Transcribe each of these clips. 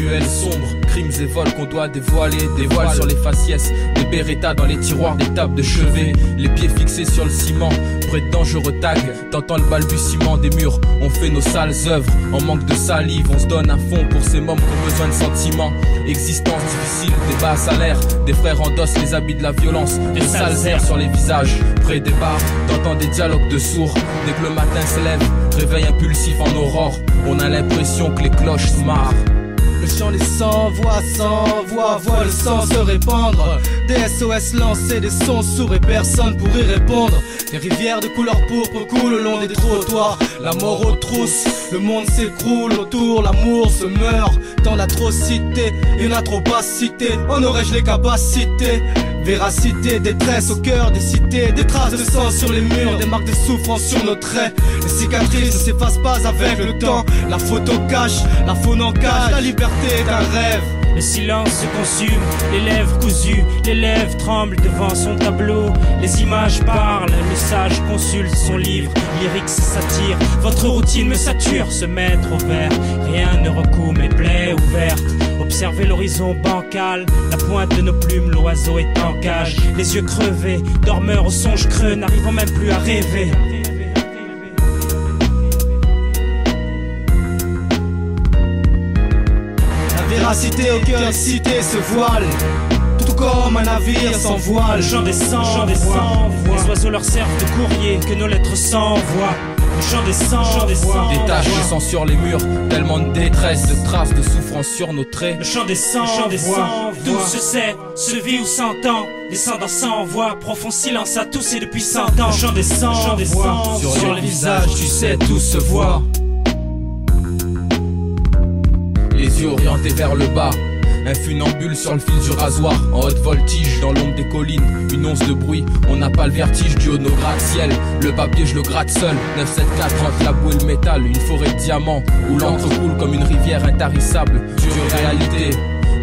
ruelles sombres, crimes et vols qu'on doit dévoiler. Des voiles sur les faciès, des Beretta dans les tiroirs des tables de chevet. Les pieds fixés sur le ciment, près de dangereux tags. T'entends le balbutiement des murs, on fait nos sales œuvres. En manque de salive, on se donne à fond pour ces mômes qui ont besoin de sentiments. Existence difficile, des bas salaires. Des frères endossent les habits de la violence. Des sales airs sur les visages, près des bars. T'entends des dialogues de sourds. Dès que le matin se lève, réveil impulsif en aurore. On a l'impression que les cloches se marrent. Le chant des sans-voix voit le sang se répandre. Des SOS lancés, des sons sourds et personne pour y répondre. Des rivières de couleur pourpre coulent le long des trottoirs. La mort aux trousses, le monde s'écroule autour, l'amour se meurt. Tant d'atrocités, y'en a trop pas cité. En aurais-je les capacités? Véracité, détresse au cœur des cités. Des traces de sang sur les murs, des marques de souffrance sur nos traits. Les cicatrices ne s'effacent pas avec le temps. La photo cache, la faune en cage. La liberté est un rêve. Le silence se consume, les lèvres cousues, les lèvres tremblent devant son tableau. Les images parlent, le sage consulte son livre, lyrique s'attire. Votre routine me sature, se mettre au vert, rien ne recoue mes plaies ouvertes. Observez l'horizon bancal, la pointe de nos plumes, l'oiseau est en cage. Les yeux crevés, dormeurs aux songes creux, n'arrivant même plus à rêver. Véracité au cœur excité se voile, tout comme un navire sans voile. Le chant des sans-voix, les oiseaux leur servent de courrier que nos lettres s'envoient. Le chant des sans-voix, des taches de sang sur les murs, tellement de détresse, de traces de souffrance sur nos traits. Le chant des sans-voix, d'où se sait, se vit ou s'entend. Descendant sans voix, profond silence à tous et depuis 100 ans. Le chant des sans-voix, sur les visages, tu sais, tout se voit. Les yeux orientés vers le bas, un funambule sur le fil du rasoir. En haute voltige, dans l'ombre des collines, une once de bruit. On n'a pas le vertige du haut de nos gratte-ciel. Le papier je le gratte seul, 974 entre la boue et le métal. Une forêt de diamants, où l'encre coule comme une rivière intarissable. Dure réalité,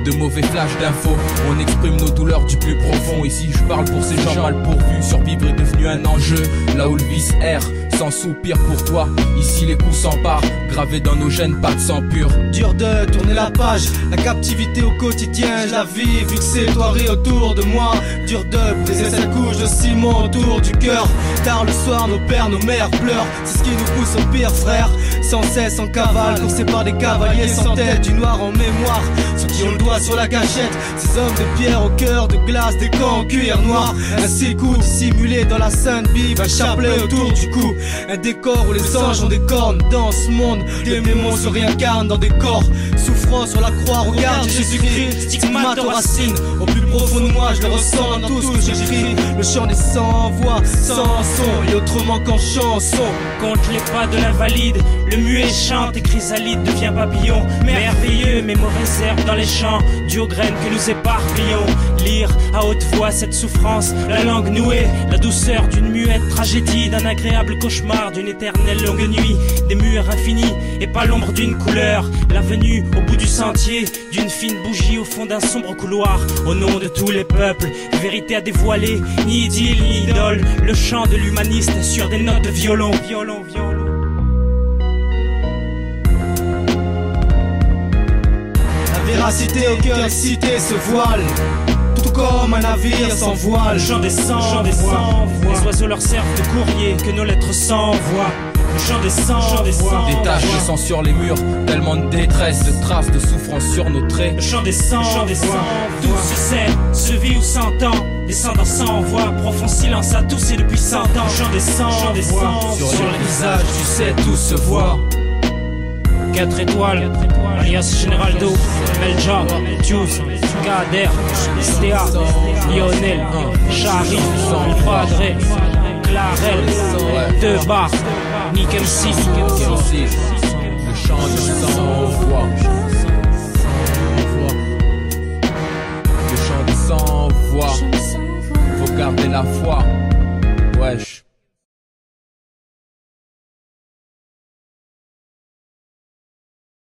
de mauvais flashs d'infos. On exprime nos douleurs du plus profond. Ici je parle pour ces gens mal pourvus. Survivre est devenu un enjeu, là où le vice erre sans soupir pour toi. Ici les coups s'emparent, gravés dans nos gènes, pas de sang pur. Dur de tourner la page, la captivité au quotidien, je la vis, vu que c'est toiré autour de moi. Dur de briser cette couche de ciment autour du cœur. Tard le soir, nos pères, nos mères pleurent, c'est ce qui nous pousse au pire frère. Sans cesse en cavale, coursés par des cavaliers sans tête, du noir en mémoire. Ceux qui ont le doigt sur la gâchette, ces hommes de pierre au cœur de glace, des camps en cuir noir. Un six-coups dissimulé dans la sainte Bible, un chapelet autour du cou. Un décor où les anges ont des cornes. Dans ce monde, des démons se réincarnent dans des corps. Souffrant sur la croix, regarde Jésus-Christ, stigmate aux racines. Au plus profond de moi, je le ressens dans tout ce que j'écris. Le chant des sans-voix, sans son, et autrement qu'en chanson. Compte les pas de l'invalide, le muet chante et chrysalide devient papillon. Merveilleux, mes mauvaises herbes dans les champs, dû aux graines que nous éparpillons. Lire à haute voix cette souffrance, la langue nouée, la douceur d'une muette tragédie, d'un agréable cauchemar, d'une éternelle longue nuit, des murs infinis et pas l'ombre d'une couleur. La venue au bout du sentier, d'une fine bougie au fond d'un sombre couloir. Au nom de tous les peuples, vérité à dévoiler, ni idylle ni idole, le chant de l'humaniste sur des notes de violon. La véracité au cœur excité se voile, tout comme un navire sans voile. Le chant des sans-voix, les oiseaux leur servent de courrier que nos lettres s'envoient. Le chant des sans-voix, des taches de sang sur les murs, tellement de détresse, de traces de souffrance sur nos traits. Le chant des sans-voix, d'où se sait, se vit ou s'entend. Descendant sans voix, profond silence à tous et depuis 100 ans. Le chant des sans-voix, sur les visages, tu sais, tout se voit. 4 étoiles, alias Generaldo, Melja, Juice, Kader, Stea, Lionel, Charif, Padre, Clarel, Debar, Nick MC, Le chant de